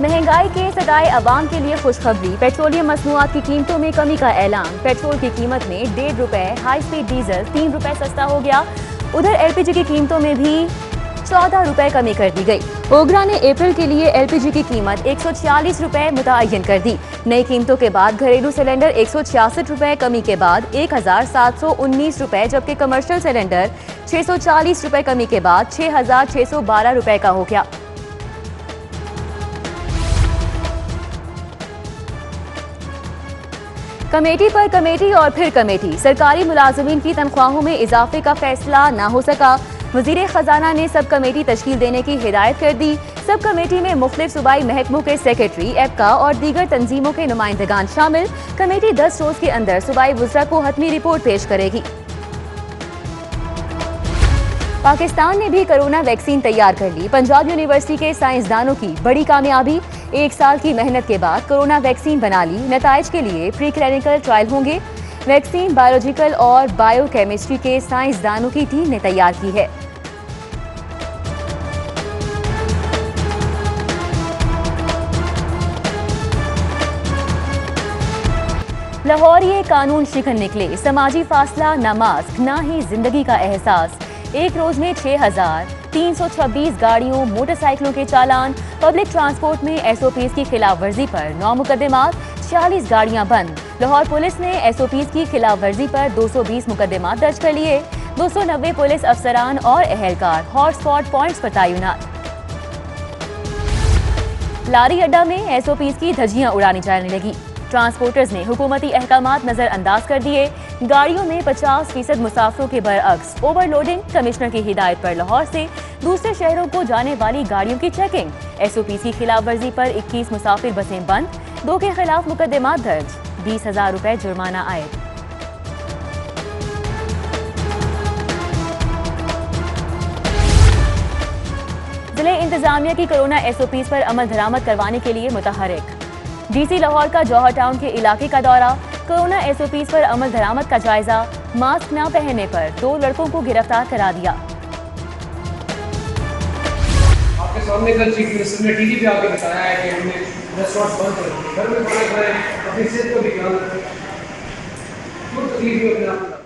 महंगाई के सताए अवाम के लिए खुशखबरी। पेट्रोलियम मसनूआत की कीमतों में कमी का ऐलान। पेट्रोल की कीमत में ₹1.5, हाई स्पीड डीजल ₹3 सस्ता हो गया। उधर एलपीजी की कीमतों में भी ₹14 कमी कर दी गई। ओगरा ने अप्रैल के लिए एलपीजी की कीमत ₹146 मुतय्यन कर दी। नई कीमतों के बाद घरेलू सिलेंडर ₹166 कमी के बाद ₹1719, जबकि कमर्शियल सिलेंडर ₹640 कमी के बाद ₹6612 का हो गया। कमेटी पर कमेटी और फिर कमेटी। सरकारी मुलाजमीन की तनख्वाहों में इजाफे का फैसला ना हो सका। वजीर खजाना ने सब कमेटी तश्कील देने की हिदायत कर दी। सब कमेटी में मुख्तलिफ सूबाई महकमों के सेक्रेटरी, एपका और दीगर तंजीमों के नुमाइंदगान शामिल। कमेटी 10 रोज के अंदर सूबाई वज़रा को हतमी रिपोर्ट पेश करेगी। पाकिस्तान ने भी कोरोना वैक्सीन तैयार कर ली। पंजाब यूनिवर्सिटी के साइंसदानों की बड़ी कामयाबी। 1 साल की मेहनत के बाद कोरोना वैक्सीन बना ली। नताइज के लिए प्री क्लिनिकल ट्रायल होंगे। वैक्सीन बायोलॉजिकल और बायोकेमिस्ट्री के साइंसदानों की टीम ने तैयार की है। लाहौरिये कानून शिकन निकले। समाजी फासला, ना मास्क, ना ही जिंदगी का एहसास। एक रोज में 6326 गाड़ियों, मोटरसाइकिलों के चालान। पब्लिक ट्रांसपोर्ट में एसओपीज की खिलाफ वर्जी पर 9 मुकदमात, 46 गाड़ियां बंद। लाहौर पुलिस ने एसओपीज की खिलाफ वर्जी पर 220 मुकदमात दर्ज कर लिए। 290 पुलिस अफसरान और एहलकार हॉटस्पॉट पॉइंट्स पर तैनात। लारी अड्डा में एसओपीज की धज्जियां उड़ानी जाने लगी। ट्रांसपोर्टर्स ने हुकूमती अहकामात नजरअंदाज कर दिए। गाड़ियों में 50% मुसाफिरों के बरअक्स ओवरलोडिंग। कमिश्नर की हिदायत पर लाहौर से दूसरे शहरों को जाने वाली गाड़ियों की चेकिंग। एसओपी की खिलाफ वर्जी पर 21 मुसाफिर बसें बंद। 2 के खिलाफ मुकदमात दर्ज। ₹20,000 जुर्माना आयद। जिले इंतजामिया की कोरोना एसओपीज पर अमल दरामद करवाने के लिए मुतहरिक। डीसी लाहौर का जौहर टाउन के इलाके का दौरा। कोरोना एसओपीज पर अमल दरामद का जायजा। मास्क न पहनने पर 2 लड़कों को गिरफ्तार करा दिया। आपके सामने कल चीफ मिनिस्टर ने टीवी पे आके बताया है कि हमने रेस्टोरेंट बंद कर दिए, घर में खाना खाएं, अपनी सेहत का भी ख्याल रखें। कोई तकलीफ नहीं अपने आप।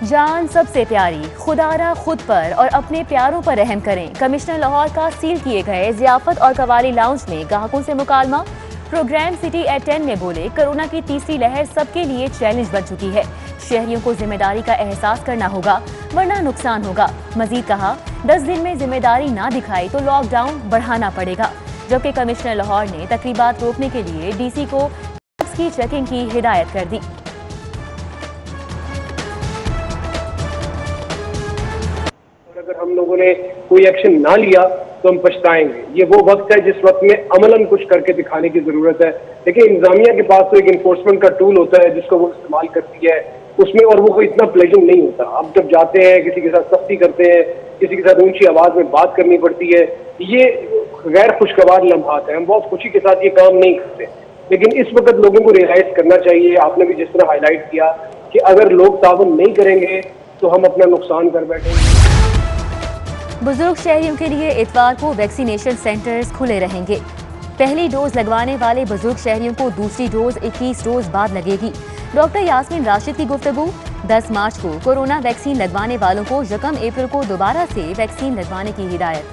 जान सबसे प्यारी, खुदारा खुद पर और अपने प्यारों पर रहम करें। कमिश्नर लाहौर का सील किए गए ज़ियाफत और कवाली लाउंज में ग्राहकों से मुकालमा। प्रोग्राम सिटी एट 10 में बोले, कोरोना की तीसरी लहर सबके लिए चैलेंज बन चुकी है। शहरियों को जिम्मेदारी का एहसास करना होगा, वरना नुकसान होगा। मजीद कहा, 10 दिन में जिम्मेदारी ना दिखाई तो लॉकडाउन बढ़ाना पड़ेगा। जबकि कमिश्नर लाहौर ने तकरीबात रोकने के लिए डीसी को ड्रग्स की चेकिंग की हिदायत कर दी। अगर हम लोगों ने कोई एक्शन ना लिया तो हम पछताएंगे। ये वो वक्त है जिस वक्त में अमलन कुछ करके दिखाने की जरूरत है। लेकिन इंतजामिया के पास तो एक इन्फोर्समेंट का टूल होता है जिसको वो इस्तेमाल करती है उसमें, और वो कोई इतना प्लेजेंट नहीं होता। अब जब जाते हैं, किसी के साथ सख्ती करते हैं, किसी के साथ ऊंची आवाज में बात करनी पड़ती है, ये गैर खुशगवार लम्हात है। हम बहुत खुशी के साथ ये काम नहीं करते। लेकिन इस वक्त लोगों को रियलाइज करना चाहिए, आपने भी जिस तरह हाईलाइट किया, कि अगर लोग ताउन नहीं करेंगे तो हम अपना नुकसान कर बैठेंगे। बुजुर्ग शहरियों के लिए इतवार को वैक्सीनेशन सेंटर्स खुले रहेंगे। पहली डोज लगवाने वाले बुजुर्ग शहरियों को दूसरी डोज 21 रोज बाद लगेगी। डॉक्टर यास्मीन राशिद की गुफ्तगू। 10 मार्च को कोरोना वैक्सीन लगवाने वालों को 1 अप्रैल को दोबारा से वैक्सीन लगवाने की हिदायत।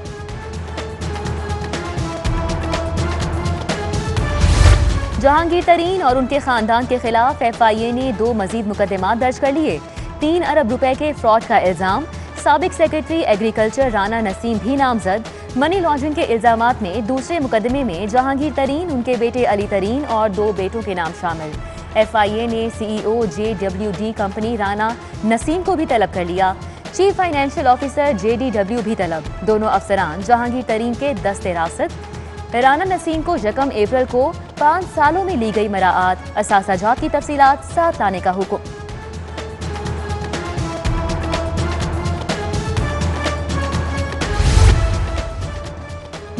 जहांगीर तरीन और उनके खानदान के खिलाफ FIA ने 2 मजीद मुकदमात दर्ज कर लिए। 3 अरब रुपए के फ्रॉड का इल्जाम। साबिक सेक्रेटरी एग्रीकल्चर राना नसीम भी नामजद। मनी लॉन्ड्रिंग के इल्जामात में दूसरे मुकदमे में जहांगीर तरीन, उनके बेटे अली तरीन और 2 बेटों के नाम शामिल। FIA ने CEO JWD company Rana Naseem को भी तलब कर लिया। चीफ फाइनेंशियल ऑफिसर JDW भी तलब। दोनों अफसरान जहांगीर तरीन के दस्ते रासत। राना नसीम को 1 अप्रैल को 5 सालों में ली गई मराआत, असासाजात की तफसीलात साथ लाने का हुक्म।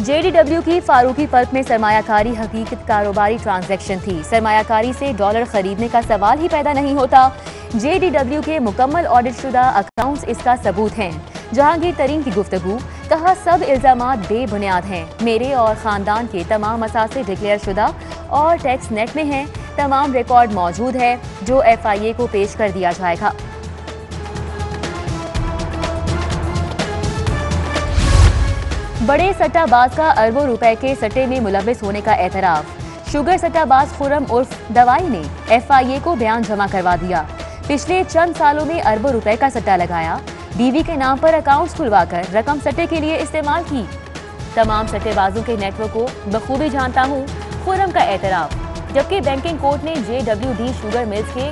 JDW की फारूकी पर्क में सरमायाकारी हकीकत कारोबारी ट्रांजैक्शन थी। सरमायाकारी से डॉलर खरीदने का सवाल ही पैदा नहीं होता। JDW के मुकम्मल ऑडिट शुदा अकाउंट्स इसका सबूत हैं। जहांगीर तरीन की गुफ्तगू, कहा सब इल्जामात बेबुनियाद हैं। मेरे और खानदान के तमाम असासे डिक्लेयर शुदा और टैक्स नेट में हैं। तमाम रिकॉर्ड मौजूद है जो FIA को पेश कर दिया जाएगा। बड़े सट्टाबाज का अरबों रुपए के सट्टे में मुलविस होने का एतराफ। शुगर सट्टाबाज खुर्रम उर्फ दवाई ने FIA को बयान जमा करवा दिया। पिछले चंद सालों में अरबों रुपए का सट्टा लगाया, बीवी के नाम पर अकाउंट्स खुलवाकर रकम सट्टे के लिए इस्तेमाल की। तमाम सट्टेबाजों के नेटवर्क को बखूबी जानता हूँ, खुर्रम का एतराफ। जबकि बैंकिंग कोर्ट ने JWD शुगर मिल्स के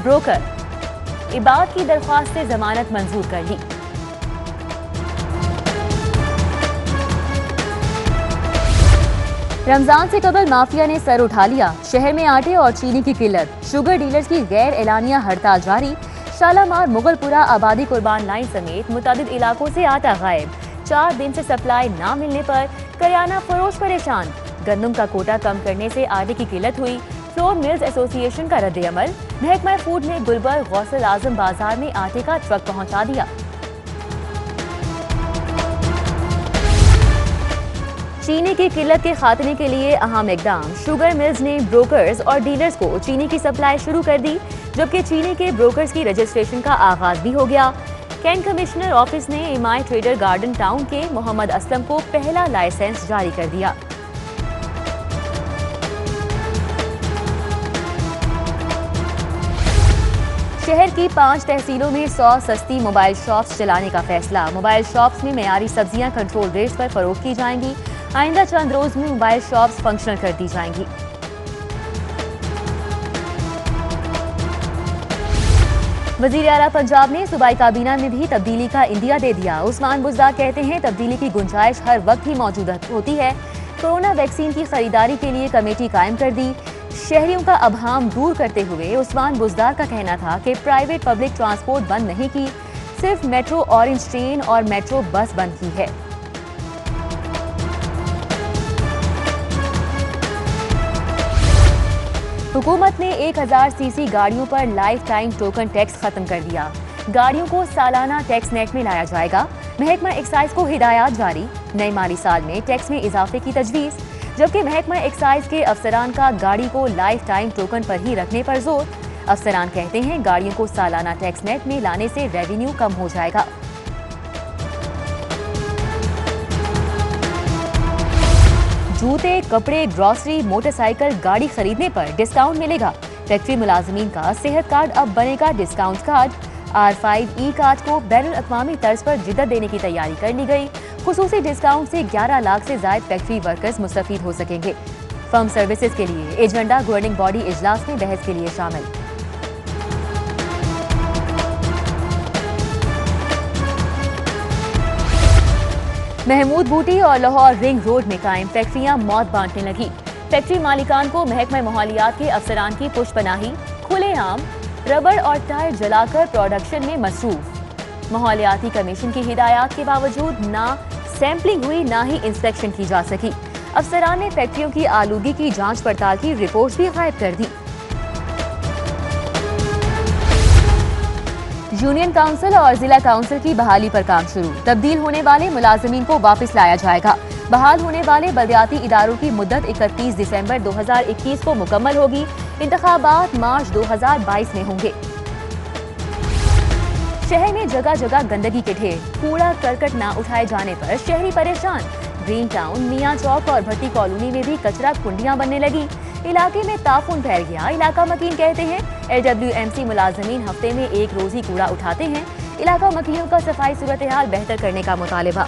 ब्रोकर इबाद की दरख्वास्त से जमानत मंजूर कर ली। रमजान से कबल माफिया ने सर उठा लिया। शहर में आटे और चीनी की किल्लत, शुगर डीलर्स की गैर एलानिया हड़ताल जारी। शालामार, मुगलपुरा, आबादी कुर्बान लाइन समेत मुतादिद इलाकों से आटा गायब। 4 दिन से सप्लाई न मिलने पर करियाना फरोश परेशान। गंदम का कोटा कम करने से आटे की किल्लत हुई। फ्लोर मिल्स एसोसिएशन का रद्द-ए-अमल। महकमा फूड ने गुलबर्ग गौसल आजम बाजार में आटे का ट्रक पहुंचा दिया। चीनी की किल्लत के खात्मे के लिए अहम इकदाम। शुगर मिल्स ने ब्रोकर्स और डीलर्स को चीनी की सप्लाई शुरू कर दी, जबकि चीनी के ब्रोकर्स की रजिस्ट्रेशन का आगाज भी हो गया। कैंट कमिश्नर ऑफिस ने एमआई ट्रेडर गार्डन टाउन के मोहम्मद असलम को पहला लाइसेंस जारी कर दिया। शहर की 5 तहसीलों में 100 सस्ती मोबाइल शॉप्स चलाने का फैसला। मोबाइल शॉप्स में मेयारी सब्जियां कंट्रोल रेट्स पर फरोख्त की जाएंगी। आइंदा चंद रोज में मोबाइल शॉप्स फंक्शनल कर दी जाएंगी। वजीर आला पंजाब ने सूबाई काबीना में भी तब्दीली का इंदिया दे दिया। उस्मान बुज़दार कहते हैं तब्दीली की गुंजाइश हर वक्त ही मौजूद होती है। कोरोना वैक्सीन की खरीदारी के लिए कमेटी कायम कर दी। शहरियों का अबहाम दूर करते हुए उस्मान बुज़दार का कहना था कि प्राइवेट पब्लिक ट्रांसपोर्ट बंद नहीं की, सिर्फ मेट्रो ऑरेंज ट्रेन और मेट्रो बस बंद की है। हुकूमत ने 1000 सीसी गाड़ियों पर लाइफ टाइम टोकन टैक्स खत्म कर दिया। गाड़ियों को सालाना टैक्स नेट में लाया जाएगा। महकमा एक्साइज को हिदायत जारी। नए माली साल में टैक्स में इजाफे की तजवीज़, जबकि महकमा एक्साइज के अफसरान का गाड़ी को लाइफ टाइम टोकन पर ही रखने पर जोर। अफसरान कहते हैं गाड़ियों को सालाना टैक्स नेट में लाने से रेवेन्यू कम हो जाएगा। जूते, कपड़े, ग्रोसरी, मोटरसाइकिल, गाड़ी खरीदने पर डिस्काउंट मिलेगा। फैक्ट्री मुलाजमीन का सेहत कार्ड अब बनेगा डिस्काउंट कार्ड। R5E कार्ड को बैनुल अक़वामी तर्ज पर जिद्दत देने की तैयारी कर ली गई। खुसूसी डिस्काउंट से 11 लाख से ज्यादा फैक्ट्री वर्कर्स मुस्तफीद हो सकेंगे। फर्म सर्विसेज के लिए एजेंडा गवर्निंग बॉडी इजलास में बहस के लिए शामिल। महमूद बूटी और लाहौर रिंग रोड में कायम फैक्ट्रियां मौत बांटने लगी। फैक्ट्री मालिकान को महकमा माहौलियात के अफसरान की पुष्पनाही, खुलेआम रबड़ और टायर जलाकर प्रोडक्शन में मसरूफ। माहौलियाती कमीशन की हिदायत के बावजूद ना सैंपलिंग हुई, ना ही इंस्पेक्शन की जा सकी। अफसरान ने फैक्ट्रियों की आलूगी की जांच पड़ताल की रिपोर्ट भी गायब कर दी। यूनियन काउंसिल और जिला काउंसिल की बहाली पर काम शुरू। तब्दील होने वाले मुलाजमीन को वापस लाया जाएगा। बहाल होने वाले बलदियाती इदारों की मुद्दत 31 दिसंबर 2021 को मुकम्मल होगी। इंतखाबात मार्च 2022 में होंगे। शहर में जगह जगह गंदगी के ढेर, कूड़ा करकट न उठाए जाने पर शहरी परेशान। ग्रीन टाउन, मियां चौक और भट्टी कॉलोनी में भी कचरा कुंडियां बनने लगी। इलाके में ताफून फैल गया। इलाका मकीन कहते हैं LWMC मुलाजमीन हफ्ते में 1 रोज ही कूड़ा उठाते हैं। इलाका मकीनों का सफाई सूरत हाल बेहतर करने का मुतालिबा।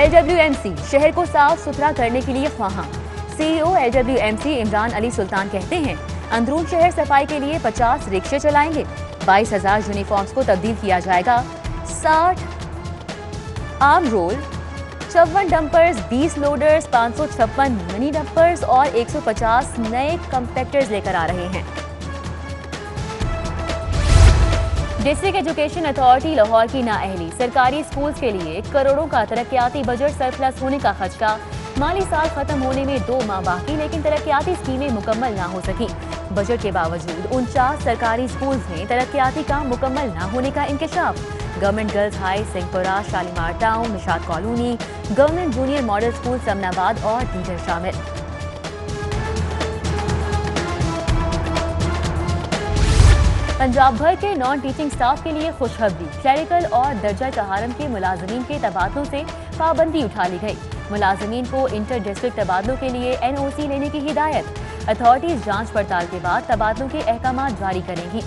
LWMC शहर को साफ सुथरा करने के लिए ख्वाहां। CEO LWMC इमरान अली सुल्तान कहते हैं अंदरून शहर सफाई के लिए 50 रिक्शे चलाएंगे। 22,000 यूनिफॉर्म्स को तब्दील किया जाएगा। 60 arm roll, 54 dumpers, 20 loaders, 556 mini dumpers और 150 नए कंपैक्टर्स लेकर आ रहे हैं। डिस्ट्रिक्ट एजुकेशन अथॉरिटी लाहौर की नाअहली। सरकारी स्कूल्स के लिए करोड़ों का तरक्याती बजट सरप्लस होने का खदशा। माली साल खत्म होने में 2 माह बाकी, लेकिन तरक्याती स्कीमें मुकम्मल ना हो सकी। बजट के बावजूद 49 सरकारी स्कूल्स में तरक्याती काम मुकम्मल न होने का इंकशाफ। Government girls high Singhpura, Shalimar town, Nishat colony, government junior model school Samanabad और दीगर शामिल। पंजाब भर के नॉन टीचिंग स्टाफ के लिए खुशखबरी। क्लरिकल और दर्जा कहारम के मुलाजमीन के तबादलों से पाबंदी उठा ली गई। मुलाजमीन को इंटर डिस्ट्रिक्ट तबादलों के लिए NOC लेने की हिदायत। अथॉरिटीज जांच पड़ताल के बाद तबादलों के अहकाम जारी करेंगी।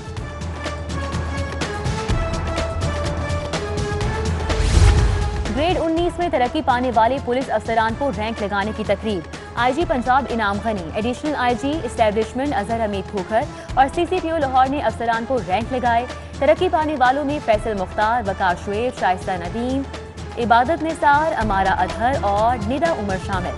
ग्रेड 19 में तरक्की पाने वाले पुलिस अफसरान को रैंक लगाने की तकरीब। IG Punjab Inam Ghani, additional IG establishment Azhar Hamid Khokhar और CCPO लाहौर ने अफसरान को रैंक लगाए। तरक्की पाने वालों में फैसल मुख्तार, वकार शुएब, शाइस्ता नदीम, इबादत निसार, अमारा अजहर और निदा उमर शामिल।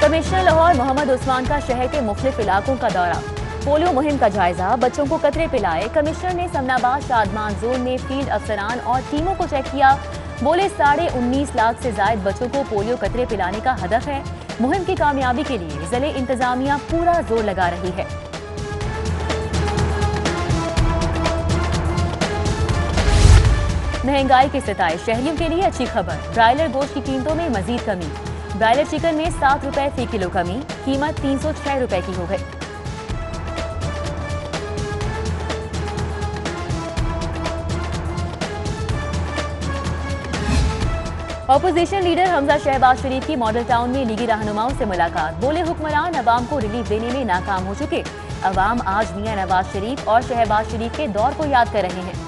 कमिश्नर लाहौर मोहम्मद उस्मान का शहर के मुख्तलिफ इलाकों का दौरा। पोलियो मुहिम का जायजा, बच्चों को कतरे पिलाए। कमिश्नर ने समनाबाद शादमान जोन में फील्ड अफसरान और टीमों को चेक किया। बोले 19.5 लाख से जायद बच्चों को पोलियो कतरे पिलाने का हदफ है। मुहिम की कामयाबी के लिए जिले इंतजामिया पूरा जोर लगा रही है। महंगाई के सताए शहरियों के लिए अच्छी खबर। ब्रायलर गोश्त की कीमतों में मजीद कमी। ब्रायलर चिकन में 7 रुपए फी किलो कमी, कीमत 306 रुपए की हो गई। ऑपोजिशन लीडर हमजा शहबाज शरीफ की मॉडल टाउन में लीगी रहनुमाओं से मुलाकात। बोले हुक्मरान अवाम को रिलीफ देने में नाकाम हो चुके। अवाम आज मियां नवाज शरीफ और शहबाज शरीफ के दौर को याद कर रहे हैं।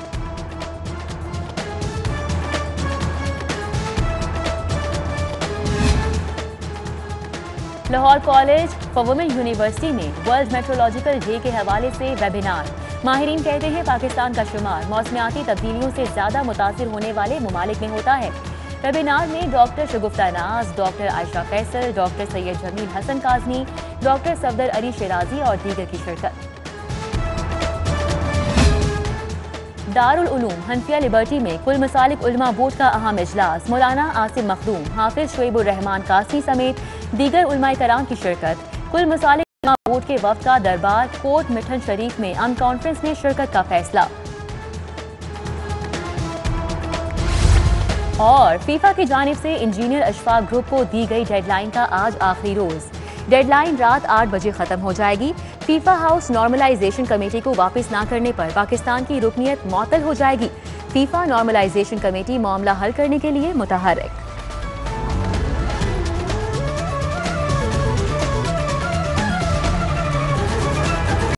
Lahore college for women university में वर्ल्ड मेट्रोलॉजिकल डे के हवाले से वेबिनार। माहिरीन कहते हैं पाकिस्तान का शुमार मौसमियाती तब्दीलियों से ज्यादा मुतासिर होने वाले ममालिक में होता है। वेबिनार में doctor Shagufta Naz, doctor Ayesha Faisal, doctor Syed Jamil Hasan Kazmi, doctor Safdar Ali Shirazi और दीगर की शिरकत। दारुल उलूम हनफिया लिबर्टी में कुल मसालिक उलमा बोर्ड का अहम इजलास। मौलाना आसिम मखदूम, हाफिज शुएबुर रहमान कासमी समेत दीगर उलमाए कराम की शिरकत। कुल मसालिक उलमा बोर्ड के वफ्द का दरबार कोट मिठन शरीफ में अमन कॉन्फ्रेंस में शिरकत का फैसला। और फीफा की जानिब से इंजीनियर अशफाक ग्रुप को दी गई डेडलाइन का आज आखिरी रोज। डेडलाइन रात 8 बजे खत्म हो जाएगी। फीफा हाउस नॉर्मलाइजेशन कमेटी को वापस ना करने पर पाकिस्तान की रुकनियत मुअत्तल हो जाएगी। फीफा नॉर्मलाइजेशन कमेटी मामला हल करने के लिए मुतहर्रिक।